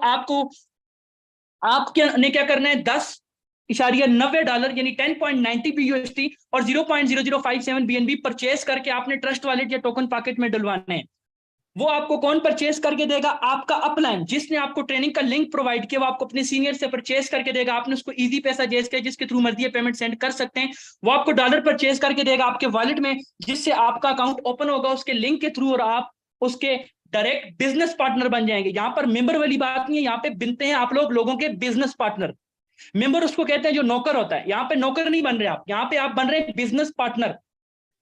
आपने क्या करना है, $10.90 यानी 10.90 USD और 0.0057 BNB परचेस करके आपने ट्रस्ट वॉलेट या टोकन पॉकेट में डलवाने हैं। वो आपको कौन परचेस करके देगा? आपका अपलाइन, जिसने आपको ट्रेनिंग का लिंक प्रोवाइड किया, वो आपको अपने सीनियर से परचेस करके देगा। आपने उसको इजी पैसा जिसके थ्रू मर्जी पेमेंट सेंड कर सकते हैं। वो आपको डॉलर परचेस करके देगा आपके वॉलेट में, जिससे आपका अकाउंट ओपन होगा उसके लिंक के थ्रू, और आप उसके डायरेक्ट बिजनेस पार्टनर बन जाएंगे। यहाँ पर मेंबर वाली बात नहीं है, यहाँ पे बनते हैं आप लोगों के बिजनेस पार्टनर। मेंबर उसको कहते हैं जो नौकर होता है। यहाँ पे नौकर नहीं बन रहे आप, यहाँ पे आप बन रहे हैं बिजनेस पार्टनर।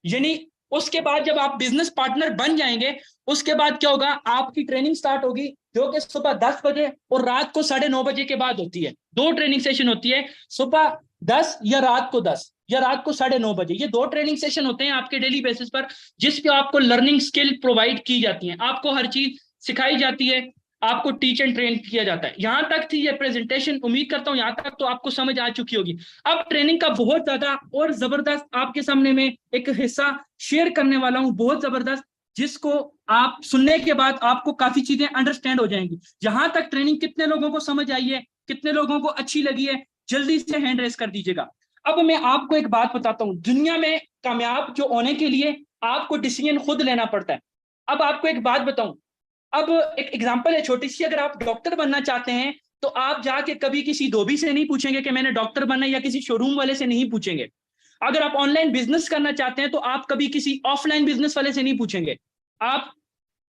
यानी उसके बाद जब आप बिजनेस पार्टनर बन जाएंगे, उसके बाद क्या होगा, आपकी ट्रेनिंग स्टार्ट होगी, जो कि सुबह 10 बजे और रात को 9:30 बजे के बाद होती है। 2 ट्रेनिंग सेशन होती है, सुबह 10 या रात को 10 या रात को 9:30 बजे। ये 2 ट्रेनिंग सेशन होते हैं आपके डेली बेसिस पर, जिसपे आपको लर्निंग स्किल प्रोवाइड की जाती है, आपको हर चीज सिखाई जाती है, आपको टीच एंड ट्रेन किया जाता है। यहां तक थी ये प्रेजेंटेशन, उम्मीद करता हूं यहां तक तो आपको समझ आ चुकी होगी। अब ट्रेनिंग का बहुत ज्यादा और जबरदस्त आपके सामने में एक हिस्सा शेयर करने वाला हूं, बहुत जबरदस्त, जिसको आप सुनने के बाद आपको काफी चीजें अंडरस्टैंड हो जाएंगी। जहां तक ट्रेनिंग कितने लोगों को समझ आई है, कितने लोगों को अच्छी लगी है, जल्दी से हैंड रेस कर दीजिएगा। अब मैं आपको एक बात बताता हूं, दुनिया में कामयाब जो होने के लिए आपको डिसीजन खुद लेना पड़ता है। अब आपको एक बात बताऊं, अब एक एग्जांपल है छोटी सी, अगर आप डॉक्टर बनना चाहते हैं तो आप जाके कभी किसी धोबी से नहीं पूछेंगे कि मैंने डॉक्टर बनना है, या किसी शोरूम वाले से नहीं पूछेंगे। अगर आप ऑनलाइन बिजनेस करना चाहते हैं तो आप कभी किसी ऑफलाइन बिजनेस वाले से नहीं पूछेंगे, आप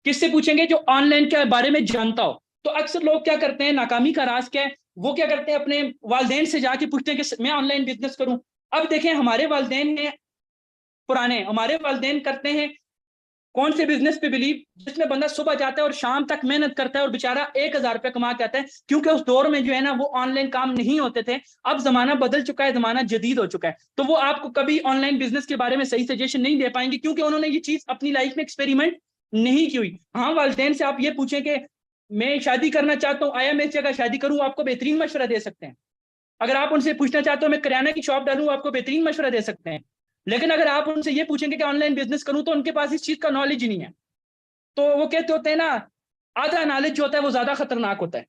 किससे पूछेंगे? जो ऑनलाइन के बारे में जानता हो। तो अक्सर लोग क्या करते हैं, नाकामी का राज क्या है, वो क्या करते हैं, अपने वालिदैन से जाके पूछते हैं कि मैं ऑनलाइन बिजनेस करूं। अब देखें, हमारे वालिदैन हैं पुराने, हमारे वालिदैन करते हैं कौन से बिजनेस पे बिलीव, जिसमें बंदा सुबह जाता है और शाम तक मेहनत करता है और बेचारा 1,000 रुपया कमा के आता है। क्योंकि उस दौर में जो है ना वो ऑनलाइन काम नहीं होते थे। अब जमाना बदल चुका है, जमाना जदीद हो चुका है, तो वो आपको कभी ऑनलाइन बिजनेस के बारे में सही सजेशन नहीं दे पाएंगे, क्योंकि उन्होंने ये चीज अपनी लाइफ में एक्सपेरिमेंट नहीं की हुई। हाँ, वालिदैन से आप ये पूछें कि मैं शादी करना चाहता हूँ, आया मैं इस जगह शादी करूँ, आपको बेहतरीन मशवरा दे सकते हैं। अगर आप उनसे पूछना चाहते हो मैं किराना की शॉप डालूं, आपको बेहतरीन मशवरा दे सकते हैं। लेकिन अगर आप उनसे ये पूछेंगे कि ऑनलाइन बिजनेस करूं, तो उनके पास इस चीज का नॉलेज ही नहीं है। तो वो कहते होते हैं ना, आधा नॉलेज जो होता है वो ज्यादा खतरनाक होता है।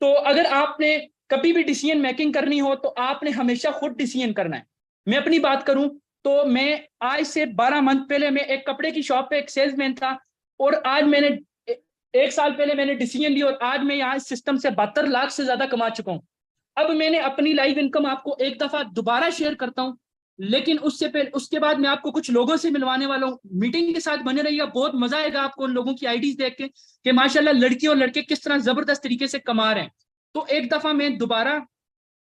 तो अगर आपने कभी भी डिसीजन मेकिंग करनी हो तो आपने हमेशा खुद डिसीजन करना है। मैं अपनी बात करूं तो मैं आज से 12 मंथ पहले मैं एक कपड़े की शॉप पे एक सेल्समैन था, और आज मैंने 1 साल पहले मैंने डिसीजन लिया और आज मैं यहाँ इस सिस्टम से 72 लाख से ज्यादा कमा चुका हूँ। अब मैंने अपनी लाइव इनकम आपको एक दफा दोबारा शेयर करता हूँ, लेकिन उससे पहले उसके बाद मैं आपको कुछ लोगों से मिलवाने वाला हूँ। मीटिंग के साथ बने रहिएगा, बहुत मजा आएगा आपको उन लोगों की आईडीज देख के कि माशाल्लाह लड़की और लड़के किस तरह जबरदस्त तरीके से कमा रहे हैं। तो एक दफा मैं दोबारा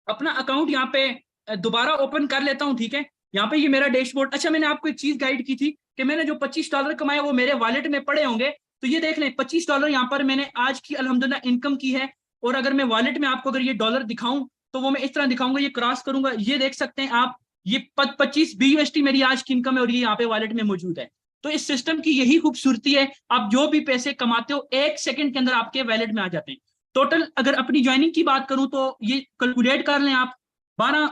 अपना अकाउंट यहाँ पे दोबारा ओपन कर लेता हूँ, ठीक है। यहाँ पे ये मेरा डैशबोर्ड। अच्छा, मैंने आपको एक चीज गाइड की थी कि मैंने जो $25 कमाए वो मेरे वॉलेट में पड़े होंगे। तो ये देख लें, $25 यहाँ पर मैंने आज की अल्हम्दुलिल्लाह इनकम की है। और अगर मैं वॉलेट में आपको अगर ये डॉलर दिखाऊं तो वो मैं इस तरह दिखाऊंगा, ये क्रॉस करूंगा, ये देख सकते हैं आप, ये 25 BUSD मेरी आज की इनकम है और ये यहाँ पे वॉलेट में मौजूद है। तो इस सिस्टम की यही खूबसूरती है, आप जो भी पैसे कमाते हो 1 सेकंड के अंदर आपके वैलेट में आ जाते हैं। टोटल अगर अपनी ज्वाइनिंग की बात करूं तो ये कैलकुलेट कर लें आप, 12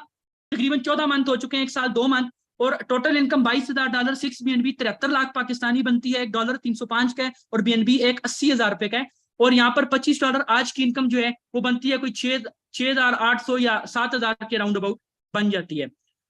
तकरीबन 14 मंथ हो चुके हैं, 1 साल 2 मंथ, और total income $22,000, 6 BNB 73 lakh Pakistani बनती है, $1 305 का है, और BNB एक 80,000 रुपए का है। और यहाँ पर $25 आज की इनकम जो है वो बनती है कोई 6,800 या 7,000 के राउंड अबाउट बन जाती है।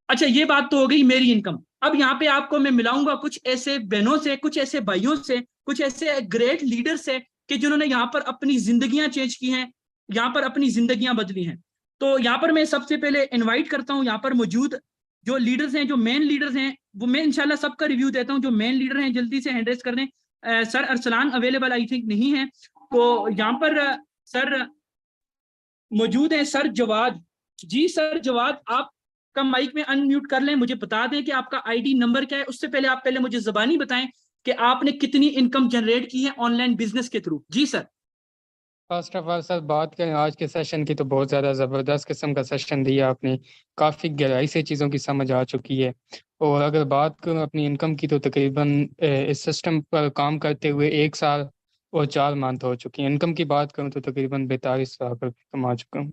अच्छा, ये बात तो हो गई मेरी इनकम। अब यहाँ पे आपको मैं मिलाऊंगा कुछ ऐसे बहनों से, कुछ ऐसे भाइयों से, कुछ ऐसे ग्रेट लीडर से कि जिन्होंने यहाँ पर अपनी जिंदगियां चेंज की हैं, यहाँ पर अपनी जिंदगियां बदली हैं। तो यहाँ पर मैं सबसे पहले इनवाइट करता हूँ यहाँ पर मौजूद जो लीडर्स हैं, जो मेन लीडर्स हैं, वो मैं इंशाल्लाह सबका रिव्यू देता हूँ। जो मेन लीडर हैं जल्दी से हैंड रेज कर दें। Sir Arsalan available I think नहीं है, तो यहाँ पर सर मौजूद हैं सर जवाद। जी सर जवाद, आप का माइक में अनम्यूट कर लें, मुझे बता दें कि आपका आईडी नंबर क्या है। उससे पहले आप पहले मुझे ज़बानी बताएं कि आपने कितनी इनकम जनरेट की है ऑनलाइन बिजनेस के थ्रू। जी sir. First of all sir, बात करें आज के सेशन की तो बहुत ज़्यादा ज़बरदस्त किस्म का सेशन दिया आपने, काफ़ी गहराई से चीज़ों की समझ आ चुकी है। और अगर बात करूँ अपनी इनकम की तो तकरीबन इस सिस्टम पर काम करते हुए 1 साल और 4 मंथ हो चुकी है। इनकम की बात करूँ तो तकरीबन 42 लाख रुपये कमा चुका हूँ।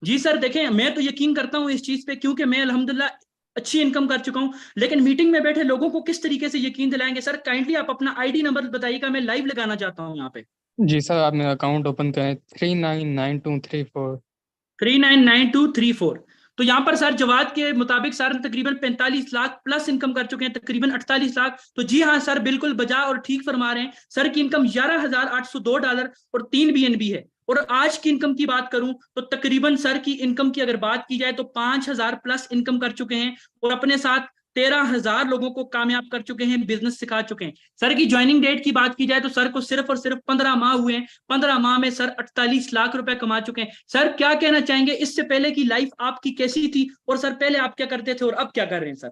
जी सर, देखें मैं तो यकीन करता हूँ इस चीज़ पे, क्योंकि मैं अल्हम्दुलिल्लाह अच्छी इनकम कर चुका हूँ। लेकिन मीटिंग में बैठे लोगों को किस तरीके से यकीन दिलाएंगे? सर काइंडली आप अपना आईडी नंबर बताइएगा, मैं लाइव लगाना चाहता हूँ यहाँ पे। जी सर, आप मेरा अकाउंट ओपन करें 399234। 399234। तो यहाँ पर सर जवाद के मुताबिक सर तकरीबन 45 लाख प्लस इनकम कर चुके हैं, तकरीबन 48 लाख। तो जी हाँ सर, बिल्कुल बजा और ठीक फरमा रहे हैं। सर की इनकम $11,802 और 3 BNB है। और आज की इनकम की बात करूं तो तकरीबन सर की इनकम की अगर बात की जाए तो 5,000 प्लस इनकम कर चुके हैं, और अपने साथ 13,000 लोगों को कामयाब कर चुके हैं, बिजनेस सिखा चुके हैं। सर की ज्वाइनिंग डेट की बात की जाए तो सर को सिर्फ और सिर्फ 15 माह हुए हैं। 15 माह में सर 48 लाख रुपए कमा चुके हैं। सर क्या कहना चाहेंगे, इससे पहले की लाइफ आपकी कैसी थी, और सर पहले आप क्या करते थे और अब क्या कर रहे हैं सर?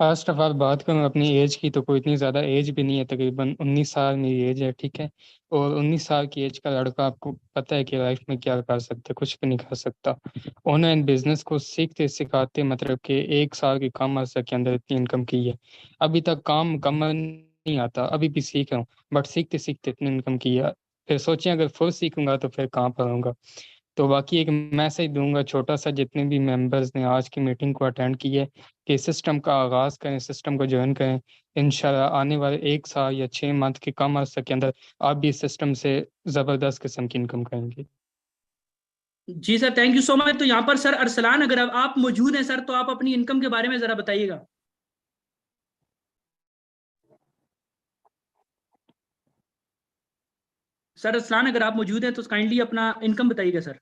फर्स्ट ऑफ ऑल बात करूँ अपनी एज की तो कोई इतनी ज़्यादा एज भी नहीं है, तकरीबन 19 साल मेरी एज है, ठीक है। और 19 साल की एज का लड़का आपको पता है कि लाइफ में क्या कर सकता है, कुछ भी नहीं कर सकता। ऑनलाइन बिजनेस को सीखते सिखाते मतलब कि 1 साल की कम अर्से के अंदर इतनी इनकम की है। अभी तक काम मुकम्मल नहीं आता, अभी भी सीख रहा हूँ, बट सीखते सीखते इतनी इनकम की है। फिर सोचें अगर फुल सीखूंगा तो फिर कहाँ पर होऊंगा। तो बाकी एक मैसेज दूंगा छोटा सा जितने भी मेंबर्स ने आज की मीटिंग को अटेंड की है कि सिस्टम का आगाज़ करें, सिस्टम को ज्वाइन करें। इंशाल्लाह आने वाले 1 साल या 6 मंथ के कम अर्से के अंदर आप भी इस सिस्टम से ज़बरदस्त किस्म की इनकम करेंगे। जी sir, thank you so much. तो यहाँ पर सर अरसलान, अगर अब आप मौजूद हैं सर, तो आप अपनी इनकम के बारे में जरा बताइएगा। सर अरसलान, अगर आप मौजूद हैं तो काइंडली अपना इनकम बताइएगा sir.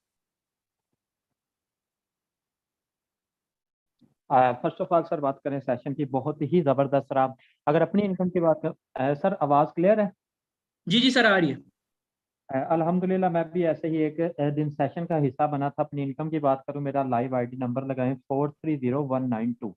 First of all sir बात करें सेशन की, बहुत ही ज़बरदस्त रहा। अगर अपनी इनकम की बात कर सर, आवाज़ क्लियर है? जी जी सर, आ रही है। अल्हम्दुलिल्लाह मैं भी ऐसे ही एक दिन सेशन का हिस्सा बना था। अपनी इनकम की बात करूं, मेरा लाइव आईडी नंबर लगाएं 430192।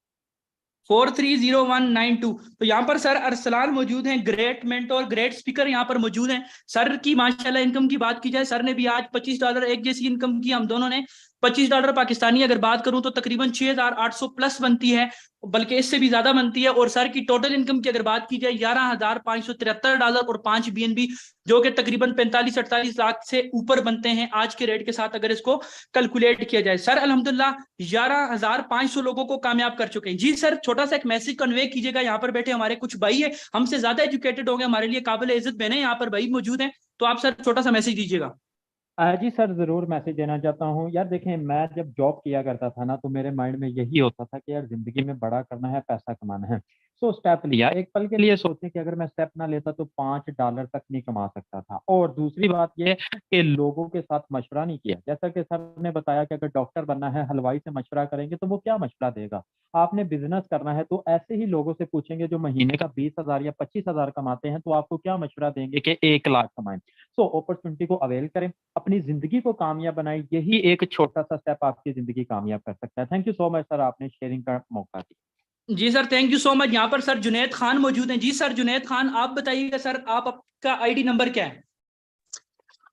430192। तो यहाँ पर सर अरसलान मौजूद हैं, ग्रेट मेंटोर, ग्रेट स्पीकर यहाँ पर मौजूद हैं। सर की माशाल्लाह इनकम की बात की जाए, सर ने भी आज $25 एक जैसी इनकम की, हम दोनों ने $25 पाकिस्तानी अगर बात करूं तो तकरीबन 6,800 प्लस बनती है, बल्कि इससे भी ज्यादा बनती है। और सर की टोटल इनकम की अगर बात की जाए $11,573 और 5 BNB, जो कि तकरीबन 45-48 लाख से ऊपर बनते हैं आज के रेट के साथ अगर इसको कैलकुलेट किया जाए। सर अल्हम्दुलिल्लाह 11,500 लोगों को कामयाब कर चुके हैं। जी सर, छोटा सा एक मैसेज कन्वे कीजिएगा। यहाँ पर बैठे हमारे कुछ भाई है, हमसे ज्यादा एजुकेटेड होंगे, हमारे लिए काबिल इज्जत बहने यहाँ पर भाई मौजूद हैं, तो आप सर छोटा सा मैसेज दीजिएगा। जी सर, ज़रूर मैसेज देना चाहता हूँ। यार देखें, मैं जब जॉब किया करता था ना, तो मेरे माइंड में यही होता था कि यार ज़िंदगी में बड़ा करना है, पैसा कमाना है। सो स्टेप लिया, एक पल के लिए सोचे कि अगर मैं स्टेप ना लेता तो $5 तक नहीं कमा सकता था। और दूसरी बात ये कि लोगों के साथ मशवरा नहीं किया। जैसा कि सर ने बताया कि अगर डॉक्टर बनना है, हलवाई से मशवरा करेंगे तो वो क्या मशवरा देगा। आपने बिजनेस करना है तो ऐसे ही लोगों से पूछेंगे जो महीने का 20,000 या 25,000 कमाते हैं, तो आपको क्या मशवरा देंगे कि 1 लाख कमाएं। सो अपॉर्चुनिटी को अवेल करें, अपनी जिंदगी को कामयाब बनाएं। यही एक छोटा सा स्टेप आपकी जिंदगी कामयाब कर सकता है। Thank you so much sir, आपने शेयरिंग का मौका दिया। जी sir, thank you so much. यहाँ पर सर जुनैद खान मौजूद हैं। जी सर जुनैद खान, आप बताइएगा सर, आपका आईडी नंबर क्या है?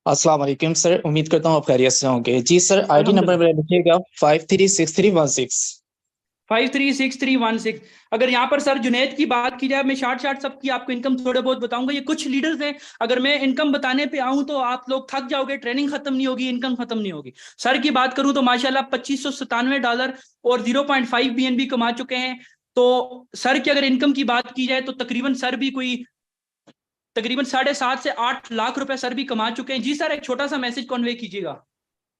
अस्सलाम वालेकुम सर, उम्मीद करता हूँ आप खैरियत से होंगे। जी सर, आईडी नंबर मेरा लिखिएगा 536316। 536316। अगर यहाँ पर सर जुनैद की बात की जाए, मैं शार्ट सबकी आपको इनकम थोड़े बहुत बताऊंगा। ये कुछ लीडर्स हैं, अगर मैं इनकम बताने पे आऊं तो आप लोग थक जाओगे, ट्रेनिंग खत्म नहीं होगी, इनकम खत्म नहीं होगी। सर की बात करूं तो माशाल्लाह $2597 और 0.5 BNB कमा चुके हैं। तो सर की अगर इनकम की बात की जाए तो तकरीबन सर भी कोई तकरीबन 7.5 से 8 लाख रुपए सर भी कमा चुके हैं। जी सर, एक छोटा सा मैसेज कन्वे कीजिएगा।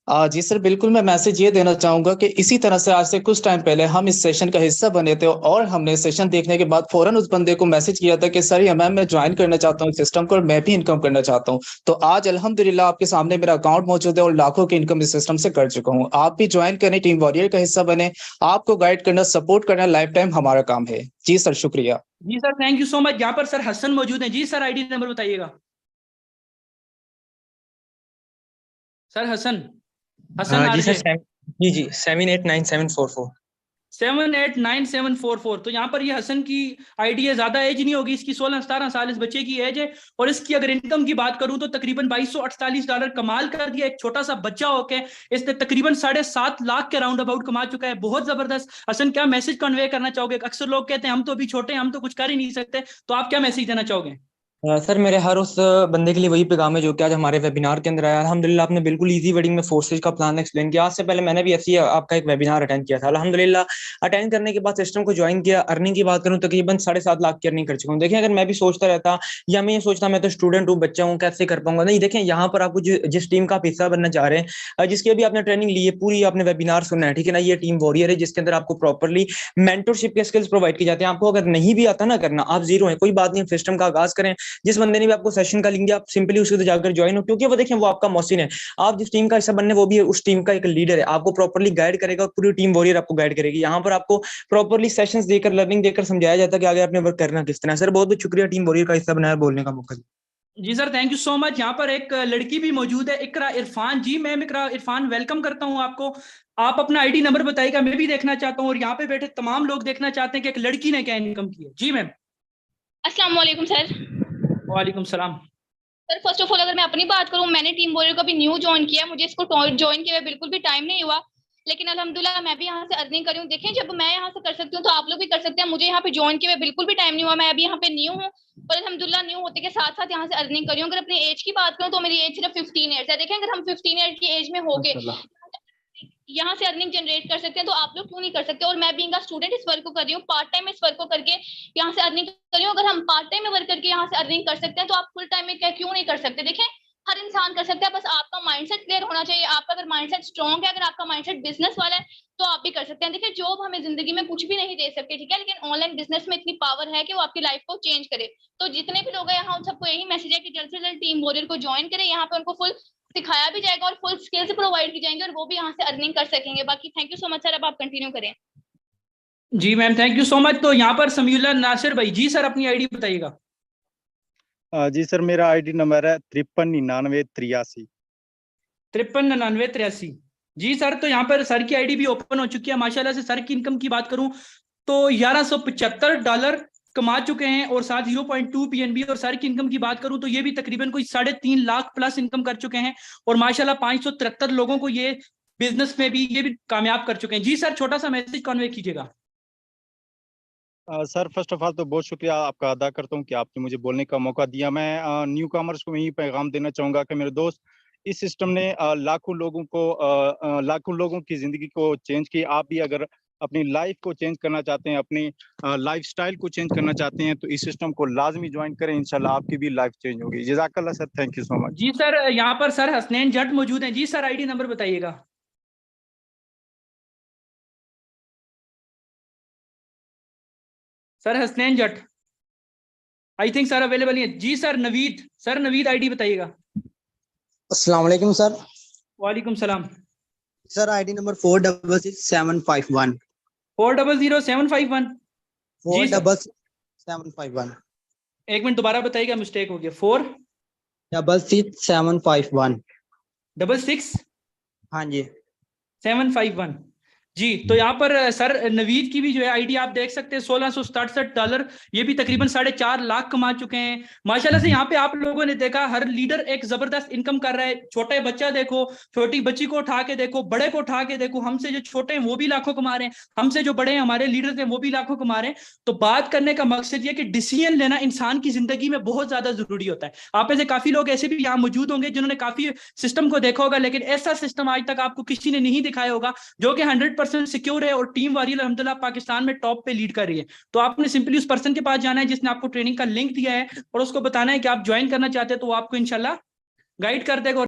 जी सर, बिल्कुल। मैं मैसेज ये देना चाहूंगा कि इसी तरह से आज से कुछ टाइम पहले हम इस सेशन का हिस्सा बने थे और हमने सेशन देखने के बाद फौरन उस बंदे को मैसेज किया था कि सर या मैम मैं ज्वाइन करना चाहता हूँ इस सिस्टम को और मैं भी इनकम करना चाहता हूँ। तो आज अल्हम्दुलिल्लाह आपके सामने मेरा अकाउंट मौजूद है और लाखों की इनकम इस सिस्टम से कर चुका हूँ। आप भी ज्वाइन करें, टीम वॉरियर का हिस्सा बने। आपको गाइड करना, सपोर्ट करना लाइफ टाइम हमारा काम है। जी सर, शुक्रिया। जी sir, thank you so much. यहाँ पर सर हसन मौजूद है। जी सर, आईडी नंबर बताइएगा। Sir Hasan ji RJ sir, जी 789744। 789744। तो यहाँ पर ये हसन की आईडी है, ज्यादा एज नहीं होगी इसकी, 16-17 साल इस बच्चे की एज है। और इसकी अगर इनकम की बात करूं तो तकरीबन $2248 कमाल कर दिया। एक छोटा सा बच्चा होके इसने तकरीबन 7.5 लाख के राउंड अबाउट कमा चुका है। बहुत जबरदस्त। हसन, क्या मैसेज कन्वे करना चाहोगे? अक्सर लोग कहते हैं हम तो अभी छोटे हैं, हम तो कुछ कर ही नहीं सकते, तो आप क्या मैसेज देना चाहोगे? सर मेरे हर उस बंदे के लिए वही पैगाम है जो कि आज हमारे वेबिनार के अंदर आया। अल्हम्दुलिल्लाह आपने बिल्कुल इजी वर्डिंग में फोर्सेज का प्लान एक्सप्लेन किया। आज से पहले मैंने भी ऐसी आपका एक वेबिनार अटेंड किया था। अल्हम्दुलिल्लाह अटेंड करने के बाद सिस्टम को ज्वाइन किया। अर्निंग की बात करूं तकरीबन 7.5 लाख की अर्निंग कर चुका हूं। देखिए, अगर मैं भी सोचता रहता या मैं ये सोचता मैं तो स्टूडेंट हूँ, बच्चा हूँ, कैसे कर पाऊंगा, नहीं। देखिए, यहाँ पर आपको जिस टीम का आप हिस्सा बनना चाह रहे हैं, जिसकी अभी आपने ट्रेनिंग ली है, पूरी आपने वेबिनार सुनना है, ठीक है ना। ये टीम वॉरियर है जिसके अंदर आपको प्रॉपरली मेंटरशिप के स्किल्स प्रोवाइड की जाती है। आपको अगर नहीं भी आता ना करना, आप जीरो है, कोई बात नहीं, सिस्टम का आगाज करें। जिस बंदे ने भी आपको सेशन का लिंक दिया, आप सिंपली उसके तो जाकर ज्वाइन हो, क्योंकि वो देखें वो आपका मौसिन है। आप जिस टीम का हिस्सा बनने, वो भी उस टीम का एक लीडर है, आपको प्रॉपरली गाइड करेगा। पूरी टीम वॉरियर आपको गाइड करेगी। यहाँ पर आपको प्रॉपरली सेशंस देकर, लर्निंग देकर समझाया जाता है कि आगे आपने वर्क करना किस तरह। सर बहुत बहुत शुक्रिया टीम वॉरियर का हिस्सा बनाया, बोलने का मौका दिया। जी sir, thank you so much. यहाँ पर एक लड़की भी मौजूद है, इकरा इरफान। जी मैम, इकरा इरफान, वेलकम करता हूँ आपको। आप अपना आईडी नंबर बताइएगा, मैं भी देखना चाहता हूँ और यहाँ पे बैठे तमाम लोग देखना चाहते हैं कि एक लड़की ने क्या इनकम की है। जी मैम। अस्सलाम वालेकुम सर। वालेकुम सलाम। सर फर्स्ट ऑफ ऑल अगर मैं अपनी बात करूं, मैंने टीम वॉरियर को भी न्यू ज्वाइन किया। मुझे इसको ज्वाइन किया बिल्कुल भी टाइम नहीं हुआ, लेकिन अल्हम्दुलिल्लाह मैं भी यहाँ से अर्निंग करी हूँ। देखें, जब मैं यहाँ से कर सकती हूँ तो आप लोग भी कर सकते हैं। मुझे यहाँ पे ज्वाइन किए हुए बिल्कुल भी टाइम नहीं हुआ, मैं अभी यहाँ पे न्यू हूँ, पर अल्हम्दुलिल्लाह न्यू होते के साथ साथ यहाँ से अर्निंग करी हूँ। अगर अपनी एज की बात करूँ तो मेरी एज सिर्फ 15 ईयर्स है। देखें, अगर हम 15 ईयर की एज में हो गए यहाँ से अर्निंग जनरेट कर सकते हैं, तो आप लोग क्यों नहीं कर सकते? और मैं बीइंग अ स्टूडेंट इस वर्क को कर रही हूँ, पार्ट टाइम इस वर्क को करके यहाँ से अर्निंग कर रही हूँ। अगर हम पार्ट टाइम में वर्क करके यहाँ से अर्निंग कर सकते हैं तो आप फुल टाइम में क्या क्यों नहीं कर सकते? देखें, हर इंसान कर सकता है, बस आपका माइंडसेट क्लियर होना चाहिए। आपका अगर माइंडसेट स्ट्रॉन्ग है, अगर आपका माइंडसेट बिजनेस वाला है, तो आप भी कर सकते हैं। देखिए, जॉब हमें जिंदगी में कुछ भी नहीं दे सकती, ठीक है, लेकिन ऑनलाइन बिजनेस में इतनी पावर है कि वो आपकी लाइफ को चेंज करे। तो जितने भी लोग हैं यहाँ, उन सबको यही मैसेज है कि जल्द से जल्द टीम वॉरियर को ज्वाइन करें। यहाँ पे उनको फुल सिखाया भी जाएगा और फुल स्किल्स प्रोवाइड की जाएंगे और वो भी यहाँ से अर्निंग कर सकेंगे। बाकी thank you so much sir, अब आप कंटिन्यू करें। जी ma'am, thank you so much. तो यहाँ पर समीउल्लाह नासिर भाई, जी सर, अपनी आईडी बताइएगा। जी सर, मेरा आईडी नंबर है 539983। 539983। जी सर, तो यहाँ पर सर की आईडी भी ओपन हो चुकी है माशाल्लाह से। सर की इनकम की बात करूं तो $1175 कमा चुके हैं और साथ 0.2 PNB। और सर की इनकम की बात करूं तो ये भी तकरीबन कोई 3.5 लाख प्लस इनकम कर चुके हैं और माशाल्लाह 573 लोगों को ये बिजनेस में भी ये भी कामयाब कर चुके हैं। जी सर, छोटा सा मैसेज कन्वे कीजिएगा। सर फर्स्ट ऑफ ऑल तो बहुत शुक्रिया आपका अदा करता हूँ कि आपने मुझे बोलने का मौका दिया। मैं न्यू कॉमर्स को यही पैगाम देना चाहूँगा कि मेरे दोस्त, इस सिस्टम ने लाखों लोगों की ज़िंदगी को चेंज की। आप भी अगर अपनी लाइफ को चेंज करना चाहते हैं, अपनी लाइफस्टाइल को चेंज करना चाहते हैं, तो इस सिस्टम को लाजमी ज्वाइन करें। इंशाल्लाह आपकी भी लाइफ चेंज होगी। जज़ाकल्लाह sir, thank you so much. जी सर, यहाँ पर सर हसनैन जट मौजूद हैं। जी सर, आईडी नंबर बताइएगा। Sir Hasnain Jatt, I think sir available है। जी sir Naveed, sir Naveed ID बताइएगा। अस्सलाम वालेकुम सर। वालेकुम सलाम। Sir ID number 466751। 400751। 466751। एक मिनट दोबारा बताइएगा, मिस्टेक हो गया। 466751। 66 हाँ जी 751। जी। तो यहाँ पर सर नवीद की भी जो है आईडी आप देख सकते हैं, $1667, ये भी तकरीबन 4.5 लाख कमा चुके हैं माशाल्लाह से। यहाँ पे आप लोगों ने देखा हर लीडर एक जबरदस्त इनकम कर रहा है। छोटे बच्चा देखो, छोटी बच्ची को उठा के देखो, बड़े को उठा के देखो, हमसे जो छोटे हैं वो भी लाखों कमा रहे हैं, हमसे जो बड़े हैं हमारे लीडर्स हैं वो भी लाखों कमा रहे हैं। तो बात करने का मकसद ये कि डिसीजन लेना इंसान की जिंदगी में बहुत ज्यादा जरूरी होता है। आप में से काफी लोग ऐसे भी यहाँ मौजूद होंगे जिन्होंने काफी सिस्टम को देखा होगा, लेकिन ऐसा सिस्टम आज तक आपको किसी ने नहीं दिखाया होगा जो कि 100% सिक्योर है और टीम वारी अल्हम्दुलिल्लाह पाकिस्तान में टॉप पे लीड कर रही है। तो आपने सिंपली उस पर्सन के पास जाना है जिसने आपको ट्रेनिंग का लिंक दिया है और उसको बताना है कि आप ज्वाइन करना चाहते हैं, तो वो आपको इंशाल्लाह गाइड कर देगा।